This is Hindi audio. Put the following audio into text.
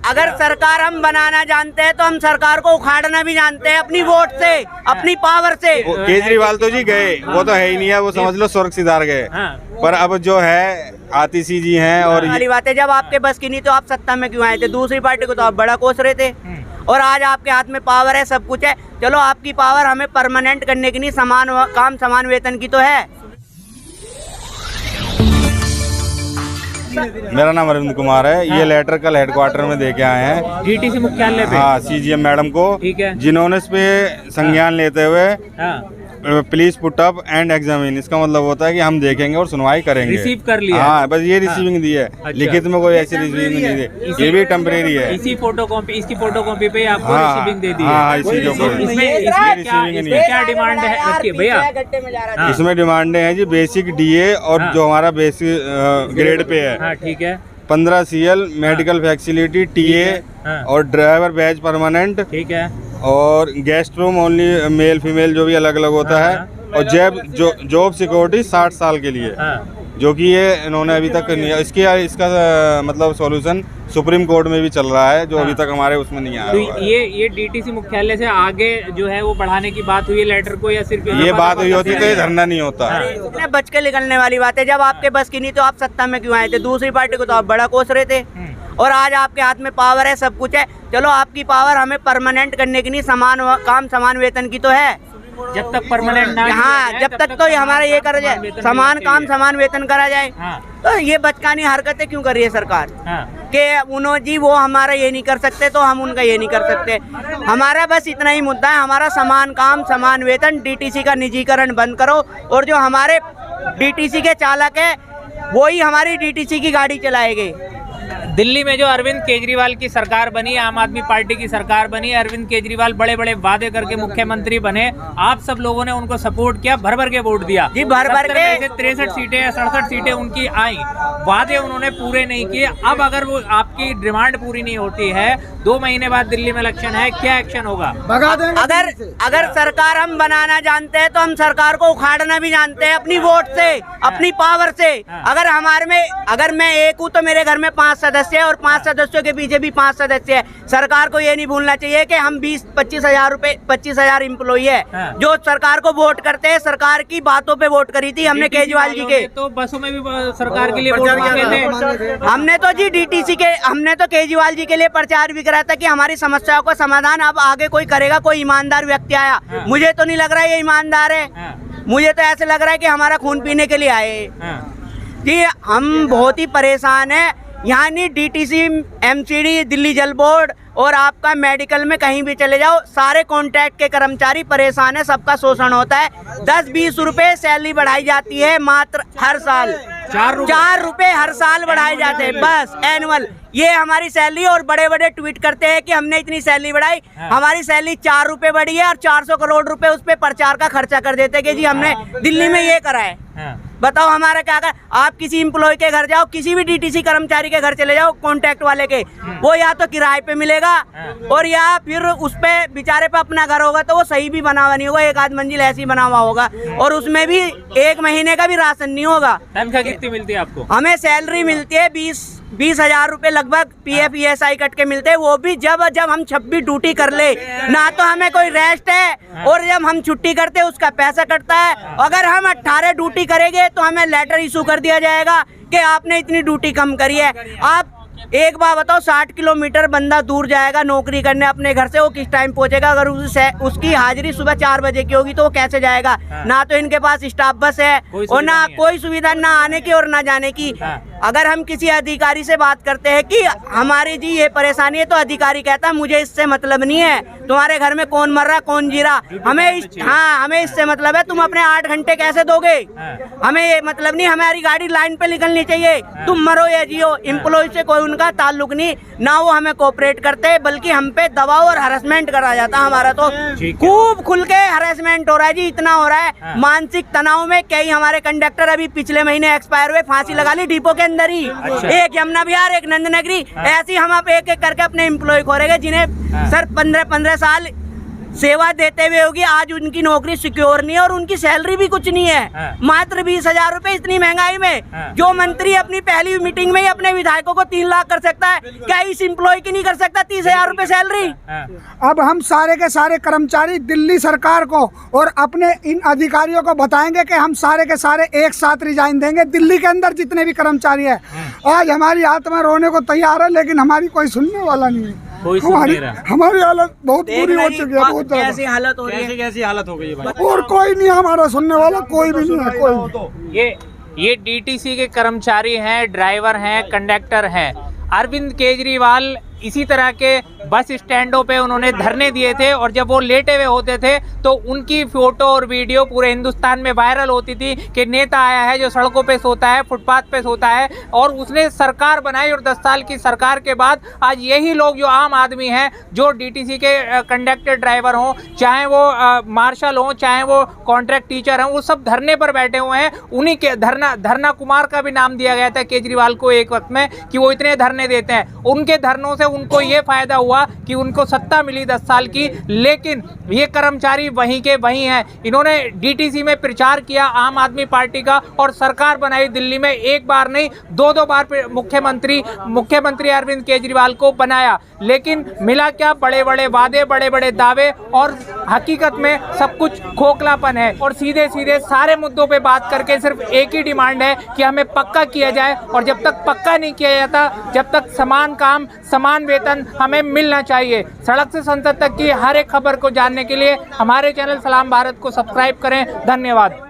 अगर सरकार हम बनाना जानते हैं तो हम सरकार को उखाड़ना भी जानते हैं, अपनी वोट से, अपनी पावर से। केजरीवाल तो जी गए, वो तो है ही नहीं है, वो समझ लो स्वर्ग सिधार गए। पर अब जो है आतिशी जी हैं और वाली बात है, जब आपके बस की नहीं तो आप सत्ता में क्यों आए थे? दूसरी पार्टी को तो आप बड़ा कोस रहे थे और आज आपके हाथ में पावर है, सब कुछ है। चलो आपकी पावर हमें परमानेंट करने की नहीं, समान काम समान वेतन की तो है। मेरा नाम अरविंद कुमार है। ये लेटर कल हेडक्वार्टर में दे के आए हैं डीटीसी मुख्यालय पे। हाँ, सीजीएम मैडम को, ठीक है, जिन्होंने इस पे संज्ञान लेते हुए please put up and examine, इसका मतलब होता है कि हम देखेंगे और सुनवाई करेंगे। रिसीव कर लिया। हाँ, बस ये रिसीविंग दी है। अच्छा। लिखित में कोई ऐसी रिसीविंग नहीं दी, ये भी टेम्परेरी है। इसी फोटोकॉपी, इसकी फोटोकॉपी पे आपको रिसीविंग दे दी है। हाँ, इसी के ऊपर। इसमें क्या डिमांड है रखिए भैया? इसमें डिमांडें हैं जी, बेसिक डीए और जो हमारा बेसिक ग्रेड पे है। हाँ, ठीक है। 15 CL मेडिकल फैसिलिटी, टीए और ड्राइवर बैच परमानेंट, ठीक है, और guest room only male female जो भी अलग अलग होता है, और जॉब सिक्योरिटी 60 साल के लिए, जो कि ये इन्होंने अभी तक नहीं। इसका मतलब सॉल्यूशन सुप्रीम कोर्ट में भी चल रहा है, जो अभी तक हमारे उसमें नहीं आया। तो ये डीटीसी मुख्यालय से आगे जो है वो बढ़ाने की बात हुई है लेटर को, या सिर्फ ये बात हुई होती तो ये धरना नहीं होता। बच के निकलने वाली बात है, जब आपके बस की नहीं तो आप सत्ता में क्यों आए थे? दूसरी पार्टी को तो आप बड़ा कोस रहे थे और आज आपके हाथ में पावर है, सब कुछ है। चलो आपकी पावर हमें परमानेंट करने की नहीं, समान काम समान वेतन की तो है। जब तक परमानेंट ना, हाँ, जब तक तो हमारा ये करा जाए, समान काम समान वेतन करा जाए। तो ये बचकानी हरकतें क्यों कर रही है सरकार? कि उन्होंने जी वो हमारा ये नहीं कर सकते तो हम उनका ये नहीं कर सकते। हमारा बस इतना ही मुद्दा है, हमारा समान काम समान वेतन। डीटीसी का निजीकरण बंद करो और जो हमारे डीटीसी के चालक है वो ही हमारी डीटीसी की गाड़ी चलाएंगे। दिल्ली में जो अरविंद केजरीवाल की सरकार बनी, आम आदमी पार्टी की सरकार बनी, अरविंद केजरीवाल बड़े बड़े वादे करके मुख्यमंत्री बने, आप सब लोगों ने उनको सपोर्ट किया, भर भर के वोट दिया जी, भर भर के। 63 सीटें या 67 सीटें उनकी आई, वादे उन्होंने पूरे नहीं किए। अब अगर वो आपकी डिमांड पूरी नहीं होती है, 2 महीने बाद दिल्ली में इलेक्शन है, क्या एक्शन होगा? अगर सरकार हम बनाना जानते हैं तो हम सरकार को उखाड़ना भी जानते हैं, अपनी वोट से, अपनी पावर से। अगर मैं एक हूँ तो मेरे घर में 5 सदस्य है और 5 सदस्यों के पीछे भी 5 सदस्य है। सरकार को ये नहीं भूलना चाहिए कि हम 20-25 हजार रुपए, 25 हजार एम्प्लॉई है जो सरकार को वोट करते हैं। सरकार की बातों पे वोट करी थी हमने केजरीवाल जी के। तो बसों में भी सरकार के लिए वोट मांगे थे हमने तो जी डीटीसी के, हमने तो केजरीवाल जी के लिए प्रचार भी करा था कि हमारी समस्याओं का समाधान अब आगे कोई करेगा, कोई ईमानदार व्यक्ति आया। मुझे तो नहीं लग रहा है ये ईमानदार है, मुझे तो ऐसे लग रहा है कि हमारा खून पीने के लिए आए जी। हम बहुत ही परेशान है। यहाँ नहीं डीटीसी, एमसीडी, दिल्ली जल बोर्ड और आपका मेडिकल में कहीं भी चले जाओ, सारे कॉन्ट्रैक्ट के कर्मचारी परेशान है, सबका शोषण होता है। 10-20 रुपए सैलरी बढ़ाई जाती है मात्र हर साल, 4 रुपए हर साल बढ़ाए जाते हैं बस एनुअल। ये हमारी सैलरी, और बड़े बड़े ट्वीट करते हैं कि हमने इतनी सैलरी बढ़ाई। हमारी सैलरी 4 रुपए बढ़ी है और 400 करोड़ रुपए उस पे प्रचार का खर्चा कर देते कि जी हमने दिल्ली में ये करा है। बताओ हमारा क्या कर? आप किसी एम्प्लॉय के घर जाओ, किसी भी डीटीसी कर्मचारी के घर चले जाओ, कॉन्ट्रैक्ट वाले के, वो या तो किराए पे मिलेगा और या फिर उस पे बेचारे पे अपना घर होगा तो वो सही भी बना हुआ नहीं होगा, 1 आध मंजिल ऐसी बना हुआ होगा और उसमें भी 1 महीने का भी राशन नहीं होगा। तनख्वाह कितनी मिलती है आपको? हमें सैलरी मिलती है 20 हजार रुपए लगभग, PF ESI कट के मिलते हैं, वो भी जब हम 26 ड्यूटी कर ले, ना तो हमें कोई रेस्ट है और जब हम छुट्टी करते हैं उसका पैसा कटता है। अगर हम 18 ड्यूटी करेंगे तो हमें लेटर इशू कर दिया जाएगा कि आपने इतनी ड्यूटी कम करी है। आप एक बार बताओ, 60 किलोमीटर बंदा दूर जाएगा नौकरी करने अपने घर से, वो किस टाइम पहुंचेगा? अगर उसकी हाजिरी सुबह 4 बजे की होगी तो वो कैसे जाएगा? ना तो इनके पास स्टाफ बस है और ना कोई सुविधा, ना आने की और ना जाने की। अगर हम किसी अधिकारी से बात करते हैं कि हमारी जी ये परेशानी है, तो अधिकारी कहता है मुझे इससे मतलब नहीं है, तुम्हारे घर में कौन मर रहा कौन जी रहा, हमें इससे मतलब है, तुम अपने 8 घंटे कैसे दोगे, हमें ये मतलब नहीं, हमारी गाड़ी लाइन पे निकलनी चाहिए, तुम मरो या जियो। एम्प्लॉय से कोई उनका ताल्लुक नहीं, ना वो हमें कोऑपरेट करते, बल्कि हम पे दबाव और हरासमेंट करा जाता। हमारा तो खूब खुल के हरासमेंट हो रहा है जी, इतना हो रहा है मानसिक तनाव में। कई हमारे कंडक्टर अभी पिछले महीने एक्सपायर हुए, फांसी लगा ली डिपो के अंदर ही। एक यमुना विहार, एक नंदनगरी, ऐसी हम आप एक एक करके अपने एम्प्लॉय खोरेंगे जिन्हें सर 15-15 साल सेवा देते हुए होगी, आज उनकी नौकरी सिक्योर नहीं है और उनकी सैलरी भी कुछ नहीं है। मात्र 20,000 रुपए इतनी महंगाई में। जो मंत्री अपनी पहली मीटिंग में ही अपने विधायकों को 3 लाख कर सकता है, क्या इस एम्प्लॉय की नहीं कर सकता 30,000 रुपए सैलरी? अब हम सारे के सारे कर्मचारी दिल्ली सरकार को और अपने इन अधिकारियों को बताएंगे कि हम सारे के सारे एक साथ रिजाइन देंगे। दिल्ली के अंदर जितने भी कर्मचारी है, आज हमारी आत्मा रोने को तैयार है, लेकिन हमारी कोई सुनने वाला नहीं है। हमारी हालत बहुत बुरी हो चुकी है, बहुत कैसी हालत हो रही है, कैसी हालत हो गई है भाई? और कोई नहीं हमारा सुनने वाला, कोई भी नहीं है। कोई ये डीटीसी के कर्मचारी हैं, ड्राइवर हैं, कंडक्टर हैं। अरविंद केजरीवाल इसी तरह के बस स्टैंडों पे उन्होंने धरने दिए थे और जब वो लेटे हुए होते थे तो उनकी फोटो और वीडियो पूरे हिंदुस्तान में वायरल होती थी कि नेता आया है जो सड़कों पे सोता है, फुटपाथ पे सोता है। और उसने सरकार बनाई और 10 साल की सरकार के बाद आज यही लोग जो आम आदमी हैं, जो डीटीसी के कंडक्टर ड्राइवर हों, चाहे वो मार्शल हों, चाहे वो कॉन्ट्रैक्ट टीचर हों, वो सब धरने पर बैठे हुए हैं। उन्हीं के धरना कुमार का भी नाम दिया गया था केजरीवाल को एक वक्त में कि वो इतने धरने देते हैं। उनके धरनों से उनको ये फायदा हुआ कि उनको सत्ता मिली 10 साल की, लेकिन ये कर्मचारी वहीं के वहीं हैं। इन्होंने डीटीसी में प्रचार किया आम आदमी पार्टी का और सरकार बनाई दिल्ली में, एक बार नहीं 2-2 बार मुख्यमंत्री अरविंद केजरीवाल को बनाया। लेकिन मिला क्या? बड़े बड़े वादे, बड़े बड़े दावे और हकीकत में सब कुछ खोखलापन है। और सीधे सीधे सारे मुद्दों पे बात करके सिर्फ एक ही डिमांड है कि हमें पक्का किया जाए, और जब तक पक्का नहीं किया जाता, जब तक समान काम समान वेतन हमें मिलना चाहिए। सड़क से संसद तक की हर एक खबर को जानने के लिए हमारे चैनल सलाम भारत को सब्सक्राइब करें। धन्यवाद।